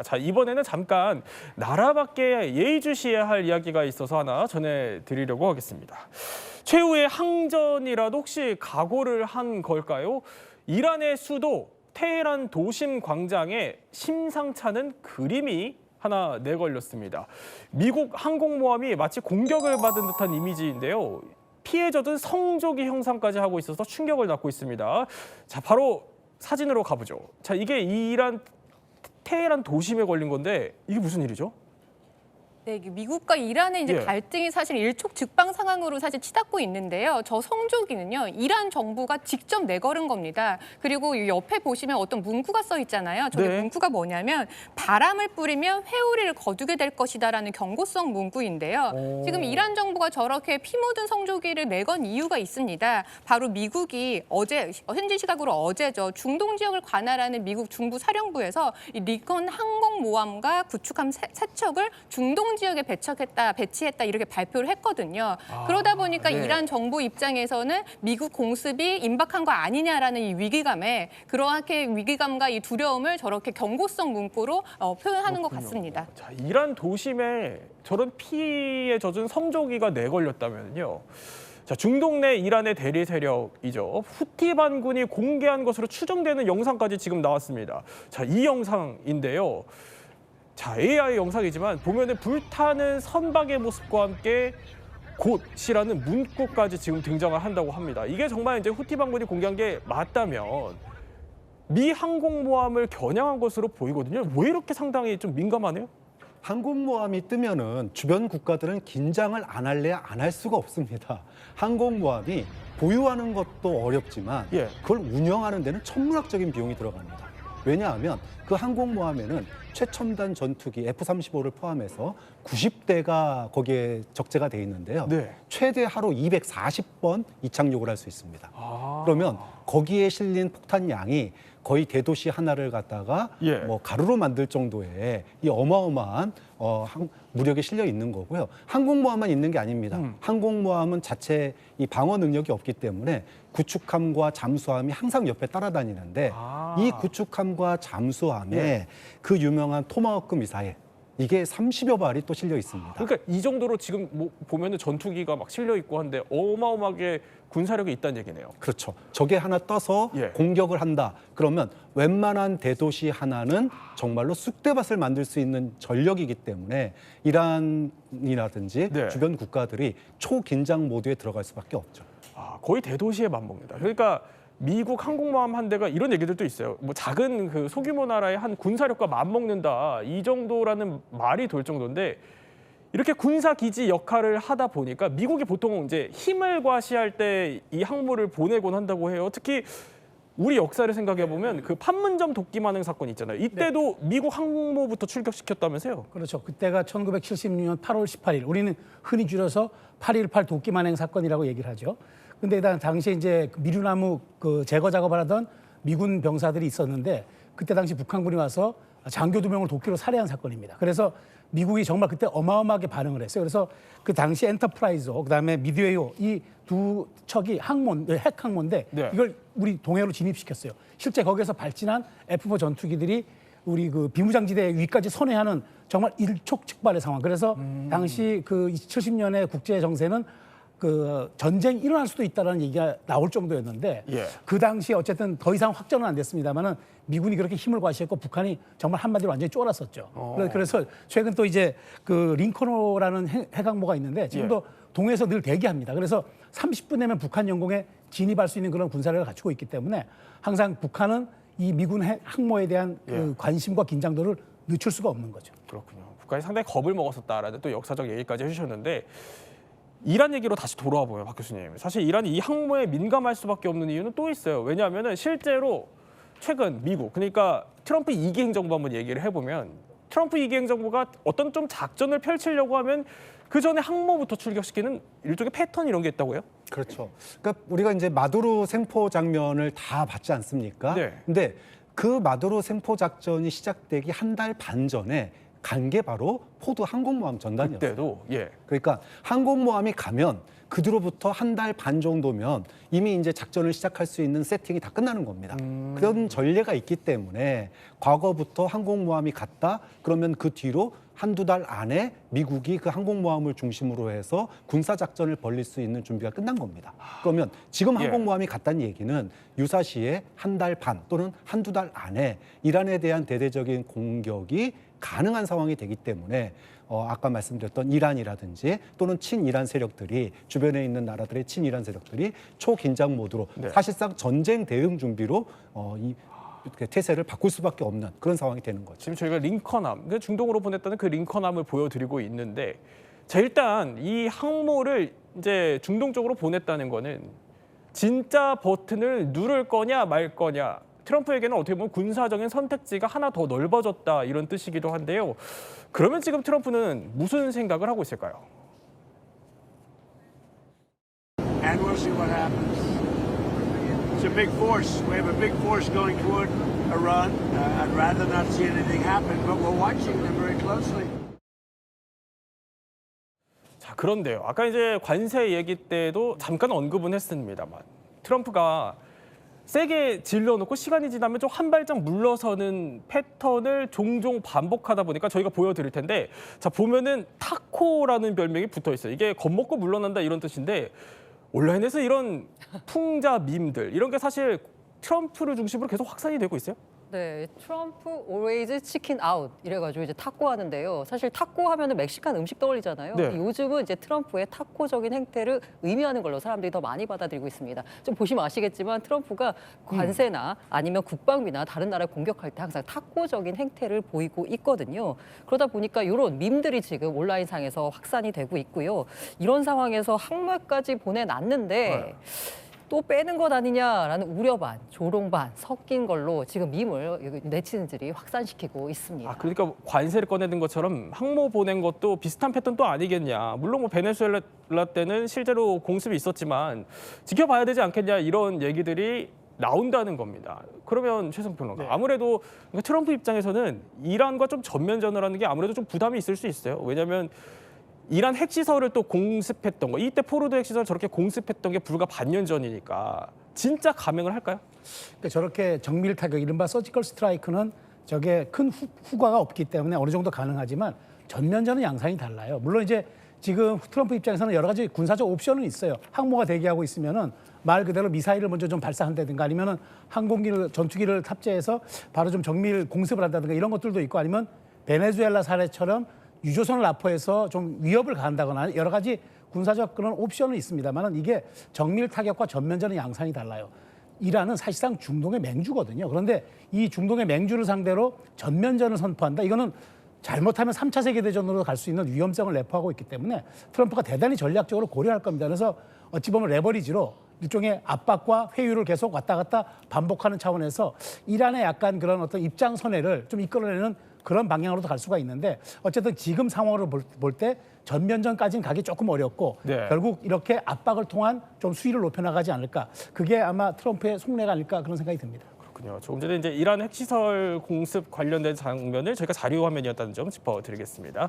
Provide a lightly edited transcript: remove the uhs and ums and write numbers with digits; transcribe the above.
자, 이번에는 잠깐 나라 밖에 예의주시해야 할 이야기가 있어서 하나 전해드리려고 하겠습니다. 최후의 항전이라도 혹시 각오를 한 걸까요? 이란의 수도 테헤란 도심 광장에 심상찮은 그림이 하나 내걸렸습니다. 미국 항공모함이 마치 공격을 받은 듯한 이미지인데요. 피해 젖은 성조기 형상까지 하고 있어서 충격을 낳고 있습니다. 자, 바로 사진으로 가보죠. 자, 이게 이란 테헤란 도심에 걸린 건데 이게 무슨 일이죠? 네, 미국과 이란의 이제 갈등이 사실 일촉즉발 상황으로 사실 치닫고 있는데요. 저 성조기는요, 이란 정부가 직접 내걸은 겁니다. 그리고 이 옆에 보시면 어떤 문구가 써 있잖아요. 저게 문구가 뭐냐면 바람을 뿌리면 회오리를 거두게 될 것이다라는 경고성 문구인데요. 지금 이란 정부가 저렇게 피 묻은 성조기를 내건 이유가 있습니다. 바로 미국이 어제 현지 시각으로 어제죠. 중동 지역을 관할하는 미국 중부 사령부에서 이 리건 항공모함과 구축함 세 척을 중동 지역에 배치했다 이렇게 발표를 했거든요. 그러다 보니까 이란 정부 입장에서는 미국 공습이 임박한 거 아니냐라는 이 위기감에 그렇게 위기감과 이 두려움을 저렇게 경고성 문구로 표현하는 것 같습니다. 자, 이란 도심에 저런 피에 젖은 성조기가 내걸렸다면요. 자, 중동 내 이란의 대리 세력이죠. 후티 반군이 공개한 것으로 추정되는 영상까지 지금 나왔습니다. 자, 이 영상인데요. 자, AI 영상이지만 보면은 불타는 선박의 모습과 함께 곧이라는 문구까지 지금 등장을 한다고 합니다. 이게 정말 이제 후티 반군이 공개한 게 맞다면 미 항공모함을 겨냥한 것으로 보이거든요. 왜 이렇게 상당히 좀 민감하네요? 항공모함이 뜨면은 주변 국가들은 긴장을 안 할래야 안 할 수가 없습니다. 항공모함이 보유하는 것도 어렵지만 그걸 운영하는 데는 천문학적인 비용이 들어갑니다. 왜냐하면 그 항공모함에는 최첨단 전투기 F-35를 포함해서 90대가 거기에 적재가 돼 있는데요. 최대 하루 240번 이착륙을 할 수 있습니다. 그러면 거기에 실린 폭탄 양이 거의 대도시 하나를 갖다가 뭐 가루로 만들 정도의 이 어마어마한 무력이 실려 있는 거고요. 항공모함만 있는 게 아닙니다. 항공모함은 자체 이 방어 능력이 없기 때문에 구축함과 잠수함이 항상 옆에 따라다니는데 이 구축함과 잠수함에 그 유명한 토마호크 미사일 이게 30여 발이 또 실려 있습니다. 그러니까 이 정도로 지금 뭐 보면은 전투기가 막 실려 있고 한데 어마어마하게 군사력이 있다는 얘기네요. 그렇죠. 적에 하나 떠서 공격을 한다. 그러면 웬만한 대도시 하나는 정말로 쑥대밭을 만들 수 있는 전력이기 때문에 이란이라든지 주변 국가들이 초긴장 모드에 들어갈 수밖에 없죠. 거의 대도시에 맞먹는다. 그러니까 미국 항공모함 한 대가 이런 얘기들도 있어요. 뭐 작은 그 소규모 나라의 한 군사력과 맞먹는다. 이 정도라는 말이 돌 정도인데 이렇게 군사 기지 역할을 하다 보니까 미국이 보통 이제 힘을 과시할 때 이 항모를 보내곤 한다고 해요. 특히 우리 역사를 생각해 보면 그 판문점 도끼 만행 사건 있잖아요. 이때도 미국 항모부터 출격시켰다면서요? 그렇죠. 그때가 1976년 8월 18일. 우리는 흔히 줄여서 8.18 도끼 만행 사건이라고 얘기를 하죠. 근데 당시에 이제 미루나무 그 제거 작업을 하던 미군 병사들이 있었는데 그때 당시 북한군이 와서 장교 2명을 도끼로 살해한 사건입니다. 그래서 미국이 정말 그때 어마어마하게 반응을 했어요. 그래서 그 당시 엔터프라이즈호 그다음에 미드웨이호 이 두 척이 핵 항모인데 이걸 우리 동해로 진입시켰어요. 실제 거기에서 발진한 F-4 전투기들이 우리 그 비무장지대 위까지 선회하는 정말 일촉즉발의 상황. 그래서 당시 그 70년의 국제 정세는 그 전쟁이 일어날 수도 있다는 얘기가 나올 정도였는데 그 당시 어쨌든 더 이상 확전은 안 됐습니다만은 미군이 그렇게 힘을 과시했고 북한이 정말 한마디로 완전히 쫄았었죠. 그래서 최근 또 이제 그 링컨호라는 핵항모가 있는데 지금도 동해에서 늘 대기합니다. 그래서 30분 내면 북한 영공에 진입할 수 있는 그런 군사력을 갖추고 있기 때문에 항상 북한은 이 미군 항모에 대한 그 관심과 긴장도를 늦출 수가 없는 거죠. 그렇군요. 북한이 상당히 겁을 먹었었다라는 또 역사적 얘기까지 해주셨는데 이란 얘기로 다시 돌아와 보면 박 교수님. 사실 이란이 이 항모에 민감할 수밖에 없는 이유는 또 있어요. 왜냐하면 실제로 최근 미국, 그러니까 트럼프 2기 행정부 한번 얘기를 해보면 트럼프 2기 행정부가 어떤 좀 작전을 펼치려고 하면 그 전에 항모부터 출격시키는 일종의 패턴 이런 게 있다고요? 그렇죠. 그러니까 우리가 이제 마두로 생포 장면을 다 봤지 않습니까? 근데 그 마두로 생포 작전이 시작되기 한 달 반 전에 간 게 바로 포드 항공모함 전단이었어요. 그때도 그러니까 항공모함이 가면 그 뒤로부터 한 달 반 정도면 이미 이제 작전을 시작할 수 있는 세팅이 다 끝나는 겁니다. 그런 전례가 있기 때문에 과거부터 항공모함이 갔다 그러면 그 뒤로 한두 달 안에 미국이 그 항공모함을 중심으로 해서 군사작전을 벌일 수 있는 준비가 끝난 겁니다. 그러면 지금 항공모함이 갔다는 얘기는 유사시에 한 달 반 또는 한두 달 안에 이란에 대한 대대적인 공격이 가능한 상황이 되기 때문에 아까 말씀드렸던 이란이라든지 또는 친이란 세력들이 주변에 있는 나라들의 친이란 세력들이 초긴장 모드로 사실상 전쟁 대응 준비로 이렇게 태세를 바꿀 수밖에 없는 그런 상황이 되는 거죠. 지금 저희가 링컨함, 중동으로 보냈다는 그 링컨함을 보여드리고 있는데, 자 일단 이 항모를 이제 중동 쪽으로 보냈다는 거는 진짜 버튼을 누를 거냐 말 거냐. 트럼프에게는 어떻게 보면 군사적인 선택지가 하나 더 넓어졌다 이런 뜻이기도 한데요. 그러면 지금 트럼프는 무슨 생각을 하고 있을까요? And we'll see what happens. It's a big force. We have a big force going toward Iran. I'd rather not see anything happen, but we're watching them very closely. 자, 그런데요. 아까 이제 관세 얘기 때도 잠깐 언급은 했습니다만 트럼프가 세게 질러놓고 시간이 지나면 좀 한 발짝 물러서는 패턴을 종종 반복하다 보니까 저희가 보여드릴 텐데, 자 보면은 타코라는 별명이 붙어 있어요. 이게 겁먹고 물러난다 이런 뜻인데 온라인에서 이런 풍자 밈들 이런 게 사실 트럼프를 중심으로 계속 확산이 되고 있어요. 네, 트럼프 always chicken out 이래가지고 이제 타코 하는데요. 사실 타코 하면은 멕시칸 음식 떠올리잖아요. 네. 요즘은 이제 트럼프의 타코적인 행태를 의미하는 걸로 사람들이 더 많이 받아들이고 있습니다. 좀 보시면 아시겠지만 트럼프가 관세나 아니면 국방비나 다른 나라를 공격할 때 항상 타코적인 행태를 보이고 있거든요. 그러다 보니까 이런 밈들이 지금 온라인상에서 확산이 되고 있고요. 이런 상황에서 항모까지 보내놨는데 또 빼는 것 아니냐라는 우려 반, 조롱 반 섞인 걸로 지금 밈을 네티즌들이 확산시키고 있습니다. 아, 그러니까 관세를 꺼내는 것처럼 항모 보낸 것도 비슷한 패턴 또 아니겠냐. 물론 뭐 베네수엘라 때는 실제로 공습이 있었지만 지켜봐야 되지 않겠냐 이런 얘기들이 나온다는 겁니다. 그러면 최성 평론가, 아무래도 트럼프 입장에서는 이란과 좀 전면전을 하는 게 아무래도 좀 부담이 있을 수 있어요. 왜냐하면 이란 핵시설을 또 공습했던 거, 이때 포로드 핵시설 저렇게 공습했던 게 불과 반년 전이니까 진짜 감행을 할까요? 그러니까 저렇게 정밀 타격, 이른바 서지컬 스트라이크는 저게 큰 후과가 없기 때문에 어느 정도 가능하지만 전면전은 양상이 달라요. 물론 이제 지금 트럼프 입장에서는 여러 가지 군사적 옵션은 있어요. 항모가 대기하고 있으면은 말 그대로 미사일을 먼저 좀 발사한다든가 아니면은 항공기를 전투기를 탑재해서 바로 좀 정밀 공습을 한다든가 이런 것들도 있고, 아니면 베네수엘라 사례처럼 유조선을 납포해서 좀 위협을 가한다거나 여러 가지 군사적 그런 옵션은 있습니다만 이게 정밀 타격과 전면전의 양상이 달라요. 이란은 사실상 중동의 맹주거든요. 그런데 이 중동의 맹주를 상대로 전면전을 선포한다. 이거는 잘못하면 3차 세계대전으로 갈 수 있는 위험성을 내포하고 있기 때문에 트럼프가 대단히 전략적으로 고려할 겁니다. 그래서 어찌 보면 레버리지로 일종의 압박과 회유를 계속 왔다 갔다 반복하는 차원에서 이란의 약간 그런 어떤 입장 선회를 좀 이끌어내는 그런 방향으로도 갈 수가 있는데, 어쨌든 지금 상황으로 볼 때 전면전까지는 가기 조금 어렵고 결국 이렇게 압박을 통한 좀 수위를 높여나가지 않을까. 그게 아마 트럼프의 속내가 아닐까 그런 생각이 듭니다. 그렇군요. 조금 전에 이제 이란 핵시설 공습 관련된 장면을 저희가 자료 화면이었다는 점 짚어드리겠습니다.